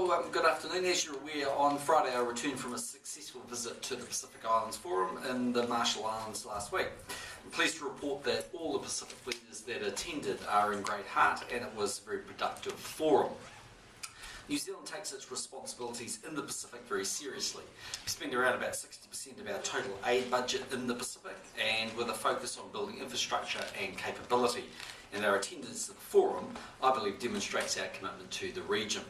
Well, good afternoon. As you're aware, on Friday I returned from a successful visit to the Pacific Islands Forum in the Marshall Islands last week. I'm pleased to report that all the Pacific leaders that attended are in great heart, and it was a very productive forum. New Zealand takes its responsibilities in the Pacific very seriously. We spend around about 60% of our total aid budget in the Pacific, and with a focus on building infrastructure and capability. And our attendance at the forum, I believe, demonstrates our commitment to the region.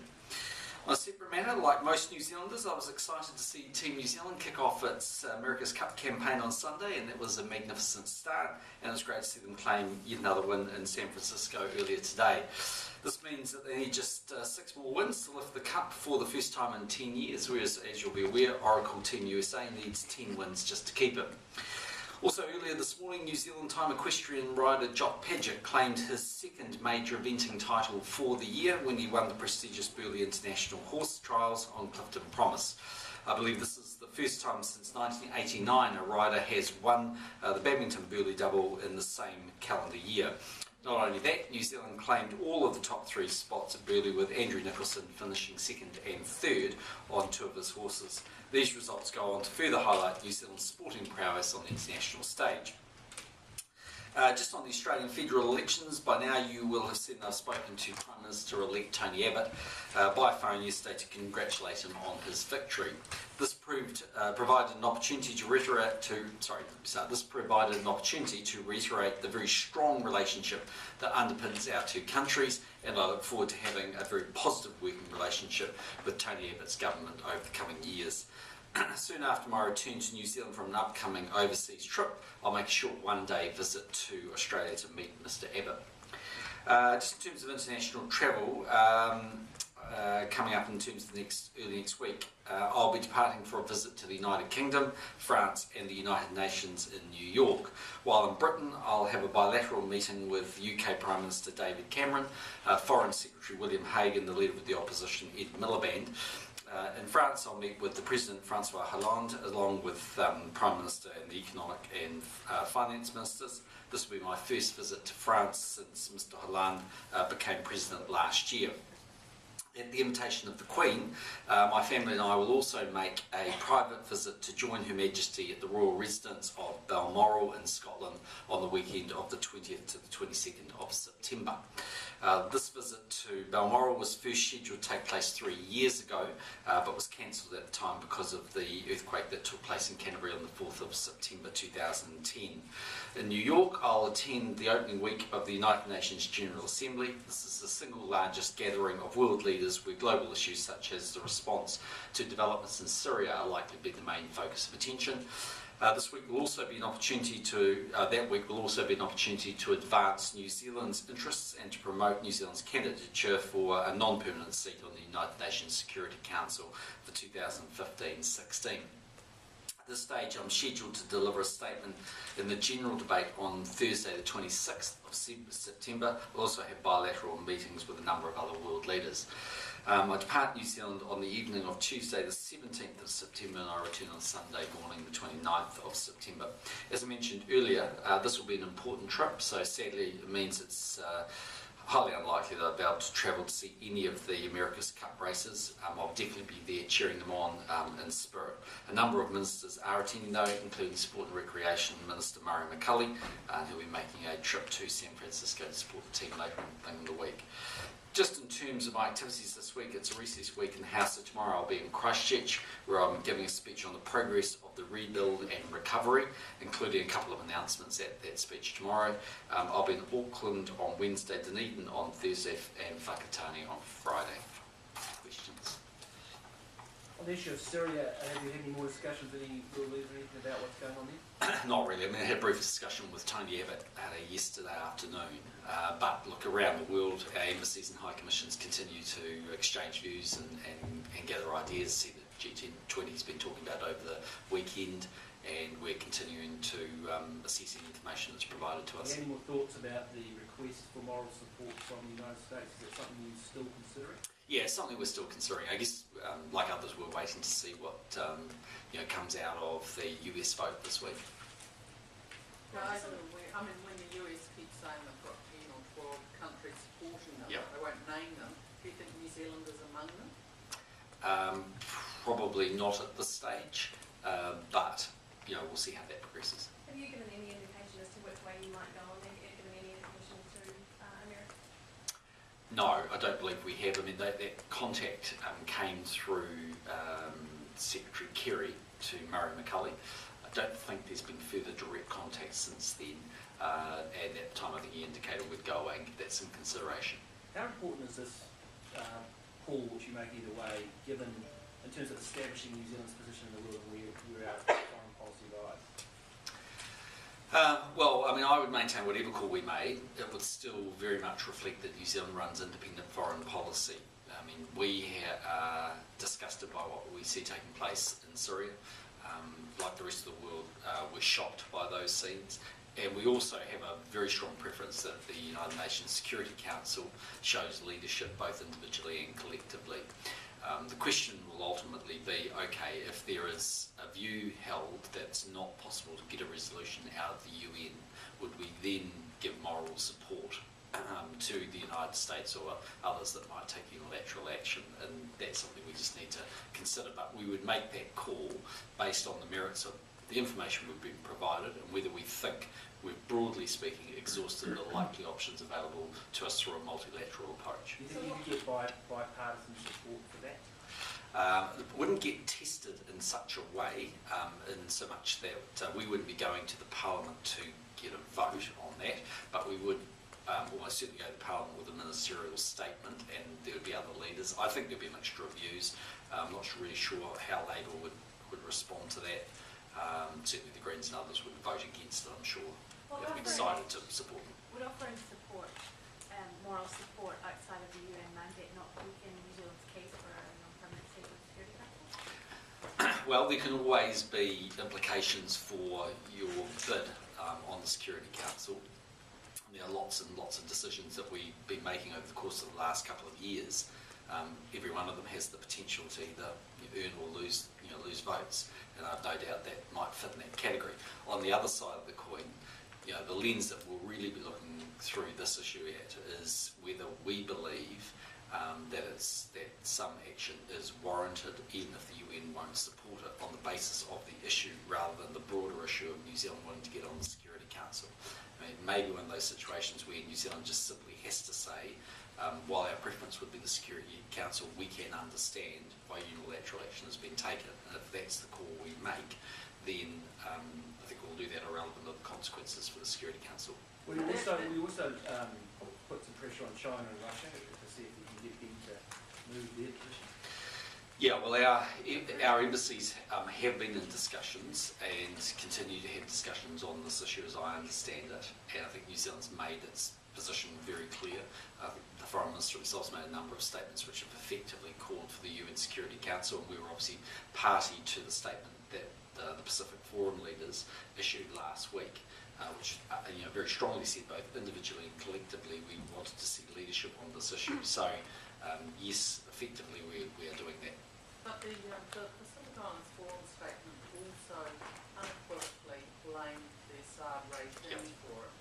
On a separate matter, like most New Zealanders, I was excited to see Team New Zealand kick off its America's Cup campaign on Sunday, and that was a magnificent start, and it was great to see them claim yet another win in San Francisco earlier today. This means that they need just 6 more wins to lift the cup for the first time in 10 years, whereas, as you'll be aware, Oracle Team USA needs 10 wins just to keep it. Also earlier this morning, New Zealand time equestrian rider Jock Paget claimed his second major eventing title for the year when he won the prestigious Burleigh International Horse Trials on Clifton Promise. I believe this is the first time since 1989 a rider has won the badminton Burleigh double in the same calendar year. Not only that, New Zealand claimed all of the top 3 spots at Burleigh, with Andrew Nicholson finishing second and third on 2 of his horses. These results go on to further highlight New Zealand's sporting prowess on the international stage. Just on the Australian federal elections, by now you will have seen I've spoken to Prime Minister-elect Tony Abbott by phone yesterday to congratulate him on his victory. This provided an opportunity to reiterate the very strong relationship that underpins our 2 countries, and I look forward to having a very positive working relationship with Tony Abbott's government over the coming years. Soon after my return to New Zealand from an upcoming overseas trip, I'll make a short one-day visit to Australia to meet Mr Abbott. Just in terms of international travel, coming up in terms of early next week, I'll be departing for a visit to the United Kingdom, France and the United Nations in New York. While in Britain, I'll have a bilateral meeting with UK Prime Minister David Cameron, Foreign Secretary William Hague and the Leader of the Opposition Ed Miliband. In France, I'll meet with the President Francois Hollande, along with Prime Minister and the Economic and Finance Ministers. This will be my first visit to France since Mr Hollande became President last year. At the invitation of the Queen, my family and I will also make a private visit to join Her Majesty at the Royal Residence of Balmoral in Scotland on the weekend of the 20th to the 22nd of September. This visit to Balmoral was first scheduled to take place 3 years ago, but was cancelled at the time because of the earthquake that took place in Canterbury on the 4th of September 2010. In New York, I'll attend the opening week of the United Nations General Assembly. This is the single largest gathering of world leaders where global issues such as the response to developments in Syria are likely to be the main focus of attention. This week will also be an opportunity to advance New Zealand's interests and to promote New Zealand's candidature for a non-permanent seat on the United Nations Security Council for 2015-16. At this stage, I'm scheduled to deliver a statement in the general debate on Thursday the 26th of September. I'll also have bilateral meetings with a number of other world leaders. I depart New Zealand on the evening of Tuesday the 17th of September, and I return on Sunday morning the 29th of September. As I mentioned earlier, this will be an important trip, so sadly it means it's highly unlikely that I'll be able to travel to see any of the America's Cup races. I'll definitely be there cheering them on in spirit. A number of ministers are attending though, including Sport and Recreation Minister Murray McCully, who'll be making a trip to San Francisco to support the team later in the week. Just in terms of my activities this week, it's a recess week in the house, so tomorrow I'll be in Christchurch, where I'm giving a speech on the progress of the rebuild and recovery, including a couple of announcements at that speech tomorrow. I'll be in Auckland on Wednesday, Dunedin on Thursday, and Whakatane on Friday. Questions? On the issue of Syria, have you had any more discussions with any world leaders or anything about what's going on there? Not really. I mean, I had a brief discussion with Tony Abbott yesterday afternoon. But look, around the world, our embassies and high commissions continue to exchange views and gather ideas. See that G20 has been talking about over the weekend, and we're continuing to assess any information that's provided to us. Any more thoughts about the request for moral support from the United States? Is that something you're still considering? Yeah, something we're still considering. I guess, like others, we're waiting to see what comes out of the US vote this week. I mean, when the US keeps saying they've got 10 or 12 countries supporting them, they won't name them. Do you think New Zealand is among them? Probably not at this stage, but we'll see how that progresses. Have you given any indication as to which way you might go? Have you given any indication to America? No, I don't believe we have. I mean, that contact came through Secretary Kerry to Murray McCully. I don't think there's been further direct contact since then, and at the time I think he indicated we'd go away and give that some consideration. How important is this call which you make either way, given in terms of establishing New Zealand's position in the world and where our foreign policy lies? Well, I mean, I would maintain whatever call we made, it would still very much reflect that New Zealand runs independent foreign policy. I mean, we are disgusted by what we see taking place in Syria. Like the rest of the world, we're shocked by those scenes. And we also have a very strong preference that the United Nations Security Council shows leadership both individually and collectively. The question will ultimately be, okay, if there is a view held that's not possible to get a resolution out of the UN, would we then give moral support to the United States or others that might take unilateral action? And that's something we just need to consider. But we would make that call based on the merits of the information we've been provided and whether we think we're, broadly speaking, exhausted the likely options available to us through a multilateral approach. Do you think you could get bipartisan support for that? It wouldn't get tested in such a way, in so much that we wouldn't be going to the Parliament to get a vote on that, but we would almost certainly go to Parliament with a ministerial statement, and there would be other leaders. I think there'd be a mixture of views. I'm not really sure how Labour would respond to that. Certainly the Greens and others would vote against it, I'm sure, if we decided to support them. Would offering support, moral support outside of the UN mandate not weaken New Zealand's case for a non-permanent state of security council? Well, there can always be implications for your bid on the Security Council. There are lots and lots of decisions that we've been making over the course of the last couple of years. Every one of them has the potential to either earn or lose votes, and I've no doubt that might fit in that category. On the other side of the coin, the lens that we'll really be looking through this issue at is whether we believe that some action is warranted, even if the UN won't support it, on the basis of the issue rather than the broader issue of New Zealand wanting to get on the Security Council. I mean, maybe one of those situations where New Zealand just simply has to say, while our preference would be the Security Council, we can understand why unilateral action has been taken, and if that's the call we make, then I think we'll do that irrelevant of the consequences for the Security Council. We also put some pressure on China and Russia to see if we can get them to move their position. Yeah, well, our embassies have been in discussions and continue to have discussions on this issue, as I understand it. And I think New Zealand's made its position very clear. The Foreign Minister himself has made a number of statements which have effectively called for the UN Security Council, and we were obviously party to the statement that the Pacific Forum leaders issued last week, which very strongly said both individually and collectively we wanted to see leadership on this issue. So yes, effectively we are doing that. But the Pacific Islands Forum statement also unequivocally blamed the Assad regime for it.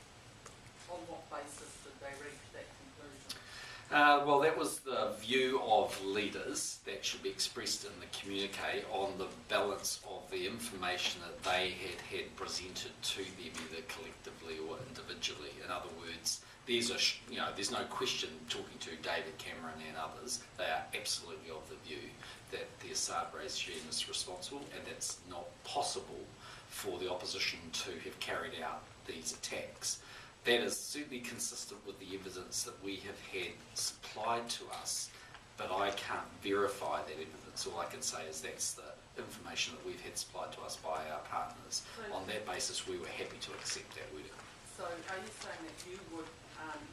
On what basis did they reach that conclusion? Well, that was the view of leaders that should be expressed in the communique on the balance of the information that they had presented to them, either collectively or individually. In other words, there's no question, talking to David Cameron and others, they are absolutely of the view that the Assad regime is responsible, and it's not possible for the opposition to have carried out these attacks. That is certainly consistent with the evidence that we have had supplied to us, but I can't verify that evidence. All I can say is that's the information that we've had supplied to us by our partners. On that basis, we were happy to accept that wording. So are you saying that you would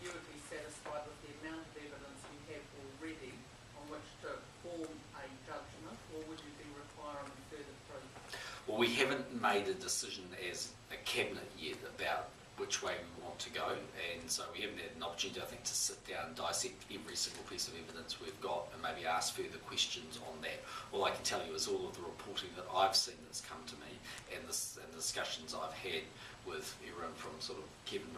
be satisfied with the amount of evidence you have already on which to form a judgment, or would you be requiring further proof? Well, we haven't made a decision as a cabinet yet about which way we want to go, and so we haven't had an opportunity, I think, to sit down and dissect every single piece of evidence we've got and maybe ask further questions on that. All I can tell you is all of the reporting that I've seen that's come to me and the discussions I've had with everyone from sort of Kevin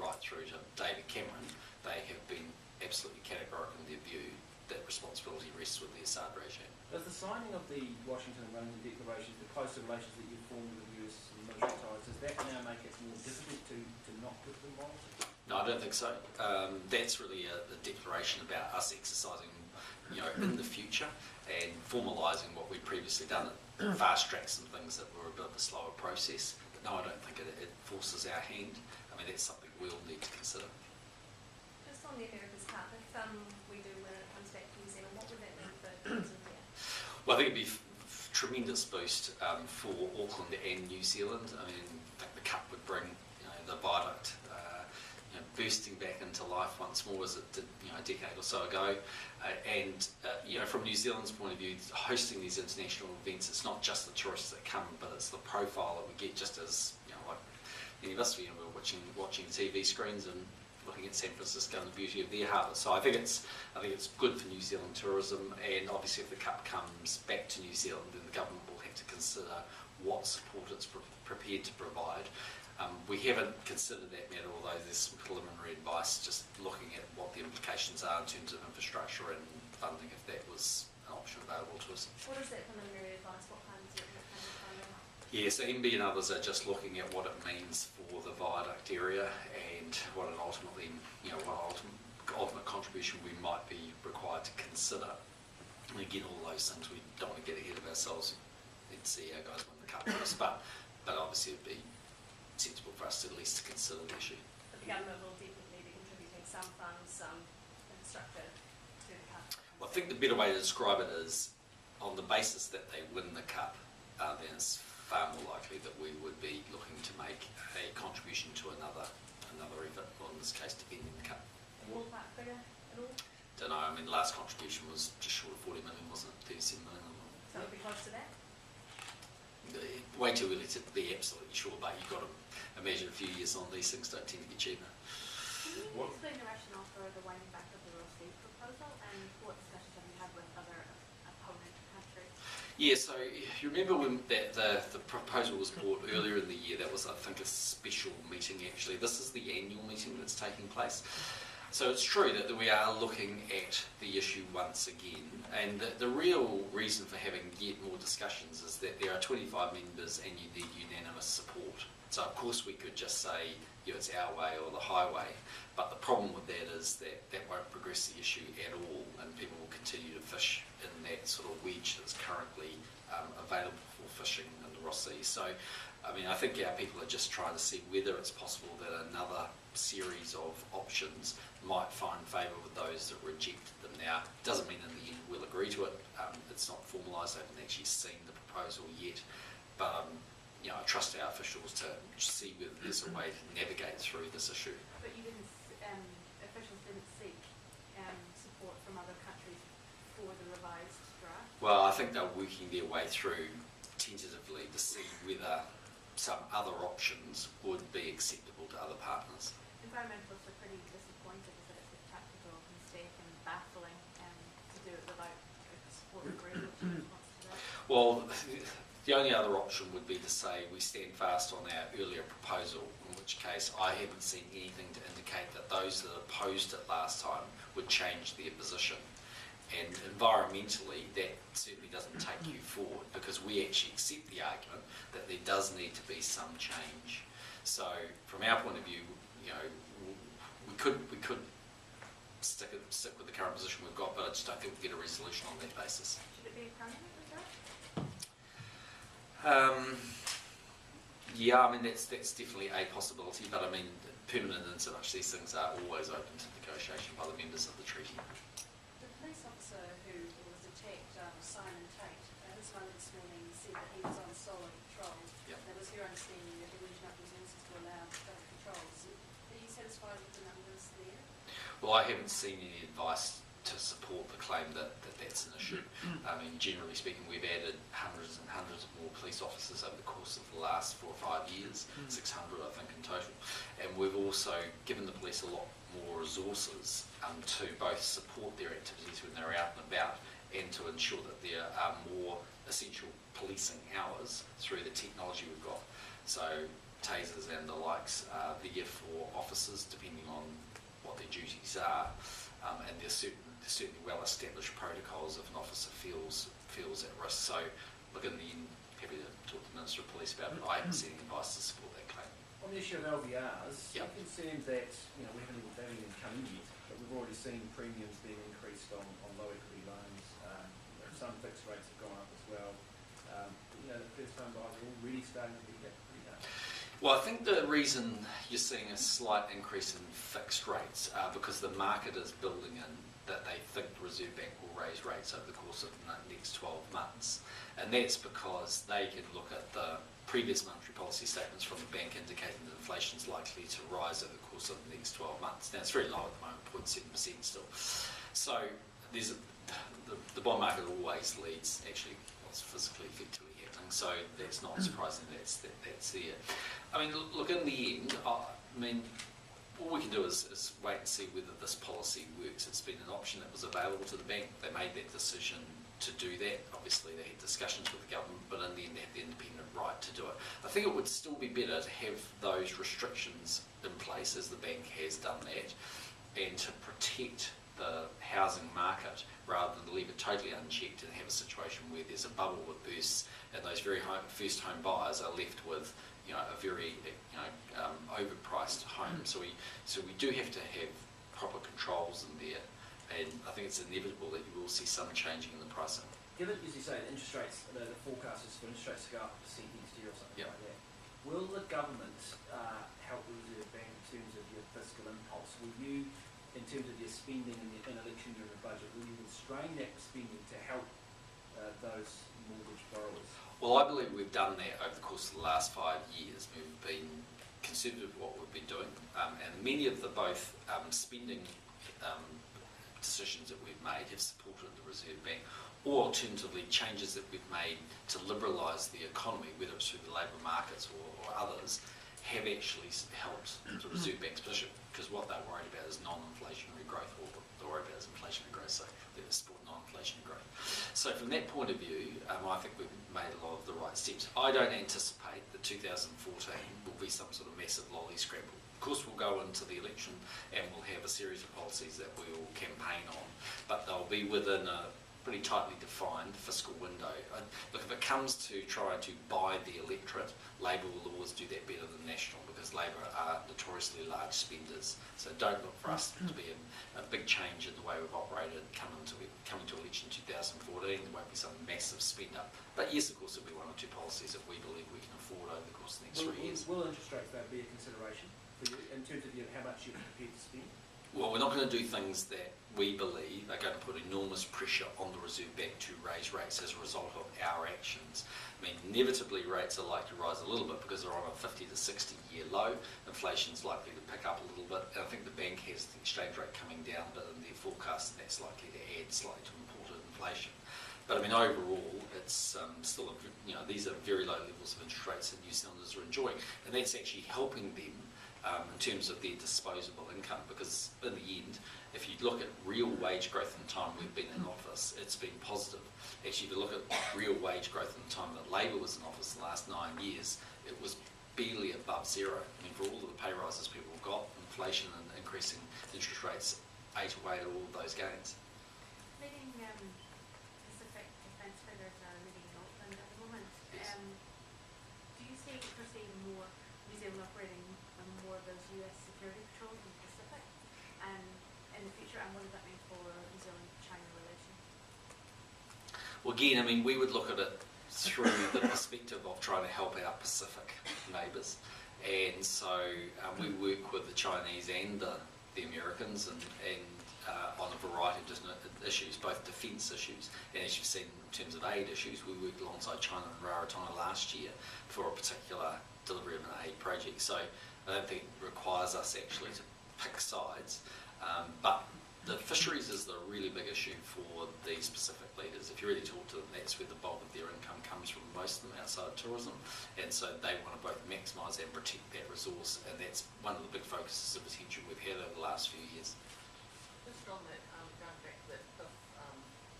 right through to David Cameron, they have been absolutely categorical in their view that responsibility rests with the Assad regime. Does the signing of the Washington and London declarations, the closer relations that you've formed with the US and military ties, does that now make it more difficult to not put them involved? No, I don't think so. That's really a declaration about us exercising, in the future and formalising what we'd previously done. It fast tracks some things that were a bit of a slower process. But no, I don't think it forces our hand. I mean, that's something we'll need to consider. Just on the America's Cup, if we do win it comes back to New Zealand, what would that mean for tourism here? Well, I think it'd be tremendous boost for Auckland and New Zealand. I mean, I think the Cup would bring the viaduct bursting back into life once more as it did a decade or so ago. From New Zealand's point of view, hosting these international events, it's not just the tourists that come, but it's the profile that we get, just as like many of us, we're watching TV screens and looking at San Francisco and the beauty of their harbour. So I think it's good for New Zealand tourism, and obviously if the Cup comes back to New Zealand, then the government will have to consider what support it's prepared to provide. We haven't considered that matter, although there's some preliminary advice just looking at what the implications are in terms of infrastructure and funding, if that was an option available to us. What is that preliminary advice? What kind of funding? Yeah, so MB and others are just looking at what it means for the viaduct area and what an ultimate contribution we might be required to consider. And again, all those things, we don't want to get ahead of ourselves and see our guys win the Cup first, but obviously it'd be sensible for us to at least consider the issue. But the government will definitely be contributing some funds, some infrastructure to the Cup. Well, I think the better way to describe it is on the basis that they win the Cup, then it's far more likely that we would be looking to make a contribution to another effort, or in this case defending the Cup. Ballpark figure at all? Don't know, I mean the last contribution was just short of 40 million, wasn't it? 37 million. So it'll be close to that? Way too early to be absolutely sure, but you've got to imagine a few years on, these things don't tend to get cheaper. Can you explain the rationale for the winding back of the Royal Sea proposal, and what discussions have you had with other opponent countries? Yeah, so you remember when the proposal was brought earlier in the year, that was I think a special meeting actually. This is the annual meeting that's taking place. So it's true that we are looking at the issue once again, and the real reason for having yet more discussions is that there are 25 members and you need unanimous support. So of course we could just say it's our way or the highway, but the problem with that is that won't progress the issue at all, and people will continue to fish in that sort of wedge that's currently available for fishing in the Ross Sea. So I mean, I think our people are just trying to see whether it's possible that another series of options might find favour with those that reject them. Now, it doesn't mean in the end we'll agree to it. It's not formalised. I haven't actually seen the proposal yet. But I trust our officials to see whether there's a way to navigate through this issue. But you didn't, officials didn't seek support from other countries for the revised draft? Well, I think they're working their way through tentatively to see whether some other options would be acceptable to other partners. Environmentalists are pretty disappointed that it's a tactical mistake and baffling to do it without a support group. What's your response to that? Well, the only other option would be to say we stand fast on our earlier proposal, in which case I haven't seen anything to indicate that those that opposed it last time would change their position. And environmentally, that certainly doesn't take you forward, because we actually accept the argument that there does need to be some change. So, from our point of view, we could stick with the current position we've got, but I just don't think we'll get a resolution on that basis. Should it be permanent as well? Yeah, I mean that's definitely a possibility, but I mean permanent in so much these things are always open to negotiation by the members of the treaty. The police officer who was attacked, Simon Tate, this one this morning said that he was on solo patrol. Yep. That was your understanding that there was enough resources to allow further patrols. Are you satisfied with the numbers there? Well, I haven't seen any advice to support the claim that that's an issue. I mean, generally speaking, we've added hundreds and hundreds of more police officers over the course of the last 4 or 5 years, 600 I think in total. And we've also given the police a lot more resources to both support their activities when they're out and about, and to ensure that there are more essential policing hours through the technology we've got. So tasers and the likes are there for officers depending on what their duties are, and there's certain there's certainly well-established protocols if an officer feels at risk. So, look, in the end, happy to talk to the Minister of Police about it, but I haven't seen any advice to support that claim. On the issue of LVRs, Yep. I'm concerned that, they haven't even come in yet, but we've already seen premiums being increased on low equity loans. Some fixed rates have gone up as well. The first time buyers are already starting to be hit pretty hard. Well, I think the reason you're seeing a slight increase in fixed rates because the market is building in that they think the Reserve Bank will raise rates over the course of the next 12 months. And that's because they can look at the previous monetary policy statements from the bank indicating that inflation is likely to rise over the course of the next 12 months. Now, it's very low at the moment, 0.7% still. So the bond market always leads actually what's physically effectively happening. So that's not surprising that's there. I mean, look, in the end, all we can do is wait and see whether this policy works. It's been an option that was available to the bank. They made that decision to do that. Obviously, they had discussions with the government, but in the end, they had the independent right to do it. I think it would still be better to have those restrictions in place, as the bank has done that, and to protect the housing market rather than leave it totally unchecked and have a situation where there's a bubble that bursts and those very first home buyers are left with a very overpriced home. So we do have to have proper controls in there, and I think it's inevitable that you will see some changing in the pricing. Given, as you say, the interest rates, the forecast is for interest rates to go up 1% next year or something like that, will the government help the Reserve Bank in terms of your fiscal impulse? Will you, in terms of your spending in election year in the budget, will you constrain that spending to help those mortgage borrowers? Well, I believe we've done that over the course of the last 5 years. We've been conservative with what we've been doing, and many of the both spending decisions that we've made have supported the Reserve Bank, or alternatively changes that we've made to liberalise the economy, whether it's through the labour markets or others, have actually helped the Reserve Bank's position, because what they're worried about is non-inflationary growth, or what they're worried about is inflationary growth, so they're support non-inflationary growth. So from that point of view, I think we've made a lot of the right steps. I don't anticipate that 2014 will be some sort of massive lolly scramble. Of course, we'll go into the election and we'll have a series of policies that we will campaign on, but they'll be within a pretty tightly defined fiscal window. Look, if it comes to trying to buy the electorate, Labor will always do that better than National, because Labor are notoriously large spenders. So don't look for us to be a big change in the way we've operated coming to election 2014. There won't be some massive spend up. But yes, of course, there'll be one or two policies that we believe we can afford over the course of the next 3 years. Will interest rates, though, be a consideration for you in terms of how much you're prepared to spend? Well, we're not going to do things that we believe are going to put enormous pressure on the Reserve Bank to raise rates as a result of our actions. I mean, inevitably rates are likely to rise a little bit because they're on a 50 to 60 year low. Inflation's likely to pick up a little bit. And I think the bank has the exchange rate coming down a bit in their forecast, and that's likely to add slightly to imported inflation. But I mean, overall, it's still, these are very low levels of interest rates that New Zealanders are enjoying, and that's actually helping them in terms of their disposable income, because in the end, if you look at real wage growth in the time we've been in office, it's been positive. Actually, if you look at real wage growth in the time that Labor was in office in the last 9 years, it was barely above zero. I mean, for all of the pay rises people have got, inflation and increasing interest rates ate away at all of those gains. Leading specific defence figures are leading in Auckland at the moment. Yes. Do you foresee more New Zealand operating on more of those US security patrols in the Pacific in the future, and what does that mean for New Zealand-China relations? Well, again, I mean, we would look at it through the perspective of trying to help our Pacific neighbours, and so we work with the Chinese and the Americans and on a variety of different issues, both defence issues, and as you've seen in terms of aid issues, we worked alongside China and Rarotonga last year for a particular delivery of an aid project. So I don't think it requires us actually to pick sides, but the fisheries is the really big issue for these Pacific leaders. If you really talk to them, that's where the bulk of their income comes from, most of them outside of tourism, and so they want to both maximise and protect that resource, and that's one of the big focuses of attention we've had over the last few years. Just on that, going back to that fifth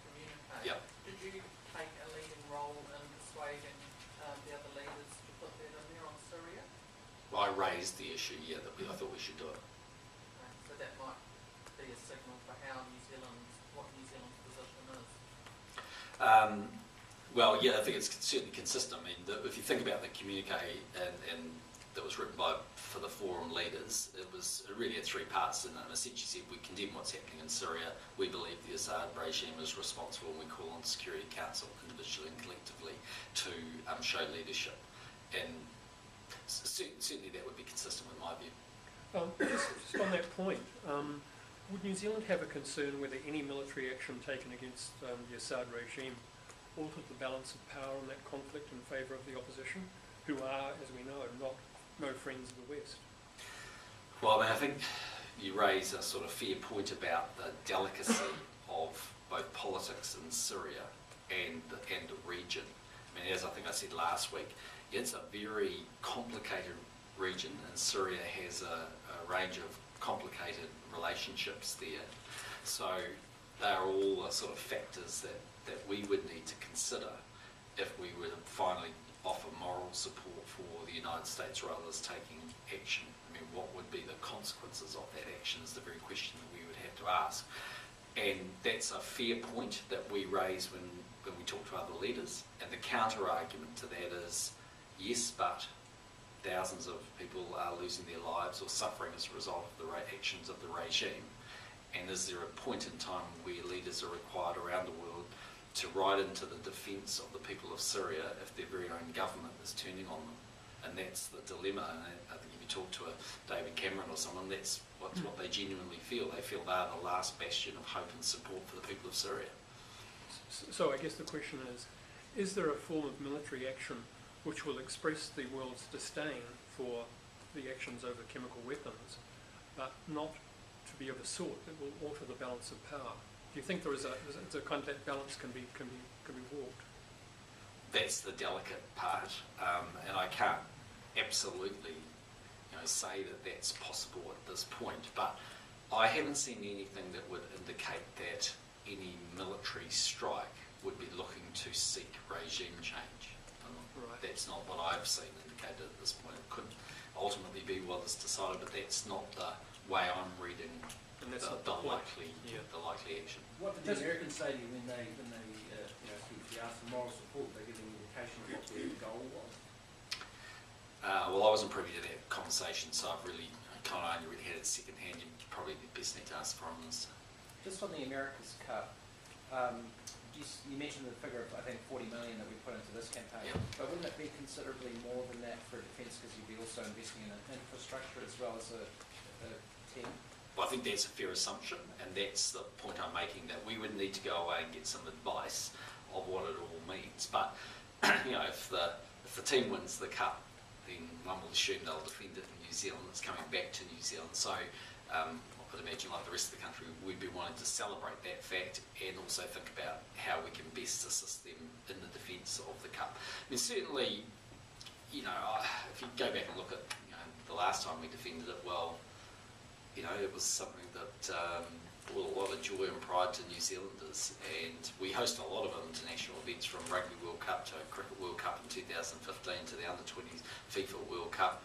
communique, Yep. did you take a leading role in persuading the other leaders to put that in there on Syria? Well, I raised the issue, that I thought we should do it. So that might be a signal for how New Zealand what New Zealand's position is? Well, yeah, I think it's certainly consistent. I mean, if you think about the communique and that was written for the forum leaders, it really had three parts, and essentially said we condemn what's happening in Syria. We believe the Assad regime is responsible, and we call on Security Council individually and collectively to show leadership. And certainly that would be consistent with my view. Just on that point, would New Zealand have a concern whether any military action taken against the Assad regime altered the balance of power in that conflict in favour of the opposition, who are, as we know, no friends of the West? Well, I mean, I think you raise a sort of fair point about the delicacy of both politics in Syria and the region. I mean, as I think I said last week, it's a very complicated region, and Syria has a range of complicated relationships there. So they are all the sort of factors that we would need to consider if we were to finally offer moral support for the United States rather than taking action. I mean, what would be the consequences of that action is the very question that we would have to ask. And that's a fair point that we raise when we talk to other leaders. And the counter-argument to that is, yes, but thousands of people are losing their lives or suffering as a result of the actions of the regime. And is there a point in time where leaders are required around the world to ride into the defence of the people of Syria if their very own government is turning on them? And that's the dilemma. And I think if you talk to a David Cameron or someone, that's what they genuinely feel. They feel they are the last bastion of hope and support for the people of Syria. So I guess the question is there a form of military action which will express the world's disdain for the actions over chemical weapons, but not to be of a sort that will alter the balance of power? Do you think there is a kind of that balance can be walked? That's the delicate part, and I can't absolutely, say that that's possible at this point. But I haven't seen anything that would indicate that any military strike would be looking to seek regime change. Right. That's not what I've seen indicated at this point. It could ultimately be what is decided, but that's not the way I'm reading the likely action. What did the Americans say to you when they if you asked for moral support, they give an indication of what their goal was? Well, I wasn't privy to that conversation, so I've really kind of only really had it second hand. You probably best need to ask the Foreign Minister. Just on the America's Cup, you mentioned the figure of, I think, 40 million that we put into this campaign, yep. But wouldn't it be considerably more than that for defence, because you'd be also investing in an infrastructure as well as a team? Well, I think that's a fair assumption, and that's the point I'm making, that we would need to go away and get some advice of what it all means. But if the team wins the cup, then one will assume they'll defend it in New Zealand. It's coming back to New Zealand, so I would imagine, like the rest of the country, we'd be wanting to celebrate that fact and also think about how we can best assist them in the defence of the cup. I mean, certainly, if you go back and look at the last time we defended it, well, it was something that brought a lot of joy and pride to New Zealanders, and we host a lot of international events, from Rugby World Cup to Cricket World Cup in 2015 to the Under-20s FIFA World Cup.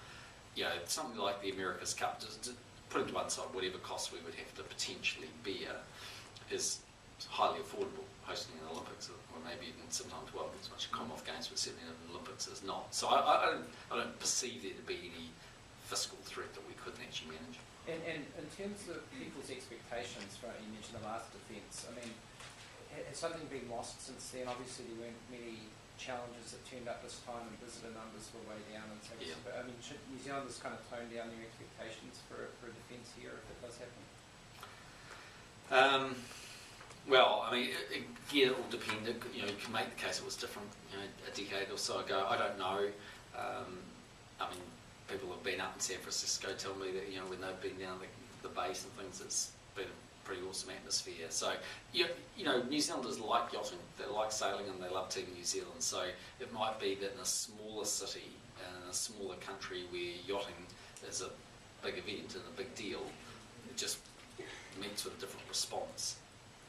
Something like the America's Cup, just putting to one side whatever costs we would have to potentially bear, is highly affordable. Hosting an Olympics, or maybe even sometimes, well, as much as Commonwealth Games, but certainly an Olympics is not. So I don't perceive there to be any fiscal threat that we couldn't actually manage. And in terms of people's expectations, right, you mentioned the last defence, I mean, has something been lost since then? Obviously there weren't many challenges that turned up this time, and visitor numbers were way down and so on. Yeah. But I mean, should New Zealanders kind of tone down their expectations for a defence here if it does happen? Well, I mean, again, it all depended. You can make the case it was different, a decade or so ago. I don't know. I mean, people have been up in San Francisco tell me that, when they've been down the base and things, it's been a pretty awesome atmosphere. So, New Zealanders like yachting, they like sailing, and they love Team New Zealand. So it might be that in a smaller city and in a smaller country where yachting is a big event and a big deal, it just meets with a different response.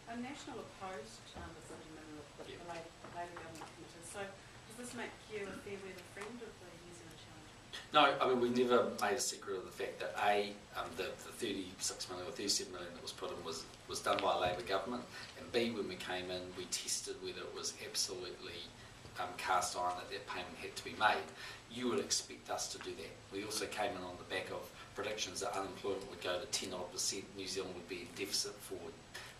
A National opposed the sentiment of the Labour government committed. So does this make you a fair weather friend of the New Zealand Challenge? No, I mean, we never made a secret of the fact that the 36 million or 37 million that was put in was was done by a Labour government, and B, when we came in, we tested whether it was absolutely cast iron that payment had to be made. You would expect us to do that. We also came in on the back of predictions that unemployment would go to 10%, New Zealand would be in deficit for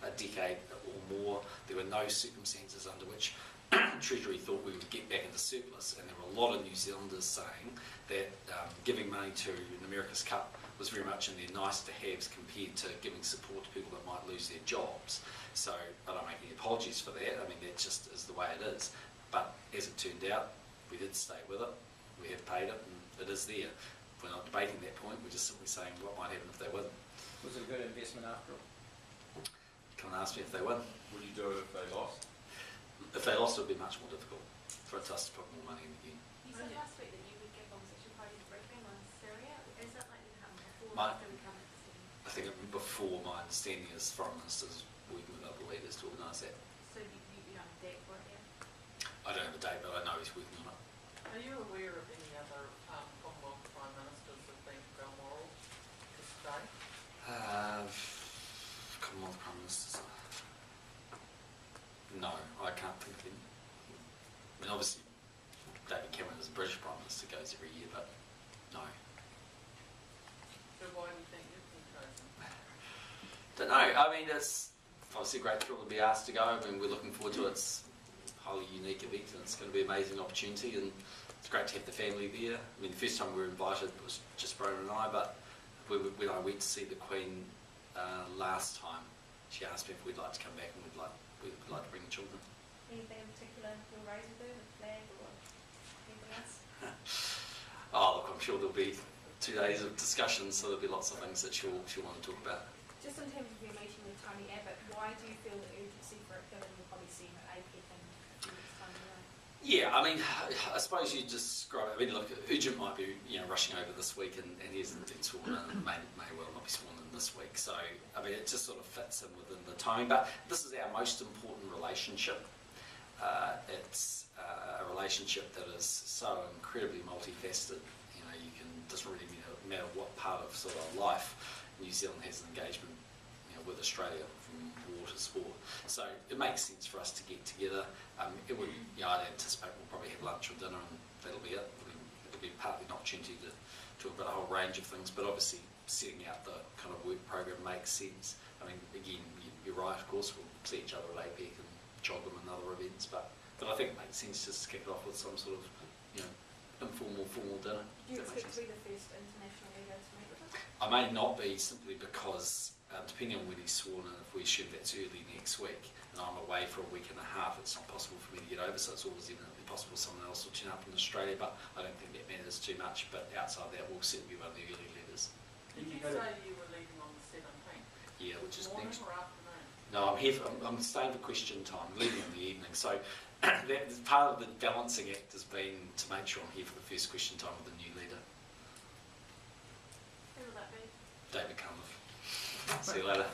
a decade or more. There were no circumstances under which Treasury thought we would get back into surplus, and there were a lot of New Zealanders saying that giving money to America's Cup was very much in their nice-to-haves compared to giving support to people that might lose their jobs. So I don't make any apologies for that. I mean, that just is the way it is. But as it turned out, we did stay with it. We have paid it, and it is there. We're not debating that point. We're just simply saying what might happen if they win. Was it a good investment after all? Come and ask me if they win. Would you do it if they lost? If they lost, it would be much more difficult for us to put more money in again. You said last week that you would give opposition parties a briefing on Syria. Is that likely to happen before or My- after we come into the city? I think before, my understanding is foreign ministers working with other leaders to organise that. So you don't have a date for it yet? I don't have a date, but I know he's working on it. Are you aware of any other Commonwealth Prime Ministers that have been Balmoral to stay? Commonwealth Prime Ministers. No, I can't think of any. I mean, obviously, David Cameron as a British Prime Minister goes every year, but no. So why do you think you've been chosen? Don't know. I mean, it's obviously a great thrill to be asked to go. I mean, we're looking forward to it. It's a highly unique event, and it's going to be an amazing opportunity, and it's great to have the family there. I mean, the first time we were invited was just Brona and I, but when I went to see the Queen last time, she asked me if we'd like to come back, and we'd like to bring the children. Anything in particular you'll raise with her, the flag or anything else? Oh, look, I'm sure there'll be 2 days of discussion, so there'll be lots of things that she'll want to talk about. Just in terms of your meeting with Tony Abbott, why do you feel the urgency for it, given we'll probably see him at APEC in a few weeks' time anyway? Yeah, I mean, I suppose you describe it. I mean, look, urgent might be rushing over this week, and he hasn't been sworn in, and may well not be sworn in this week. So, I mean, it just sort of fits in within the timing. But this is our most important relationship. It's a relationship that is so incredibly multifaceted. You know, doesn't really matter what part of sort of life New Zealand has an engagement, with Australia from war to sport. So it makes sense for us to get together. It would, I'd anticipate we'll probably have lunch or dinner, and that'll be it. It'll be partly an opportunity to talk about a whole range of things, but obviously setting out the kind of work program makes sense. I mean, again, you're right, of course, we'll see each other at APEC and Chogham and other events, but I think it makes sense just to kick it off with some sort of, informal, formal dinner. Do you If that makes expect to be the first international leader to meet with him? I may not be, simply because, depending on when he's sworn in, if we assume that's early next week, and I'm away for a week and a half, it's not possible for me to get over, so it's always eminently possible someone else will turn up in Australia, but I don't think that matters too much. But outside that, we'll certainly be one of the early leaders. Did you say you were leaving on the 17th? Yeah, which is Morning next. or afternoon? No, I'm staying for question time, leaving in the evening. So that part of the balancing act has been to make sure I'm here for the first question time with the new leader, Who will that be? David Cunliffe. See you later.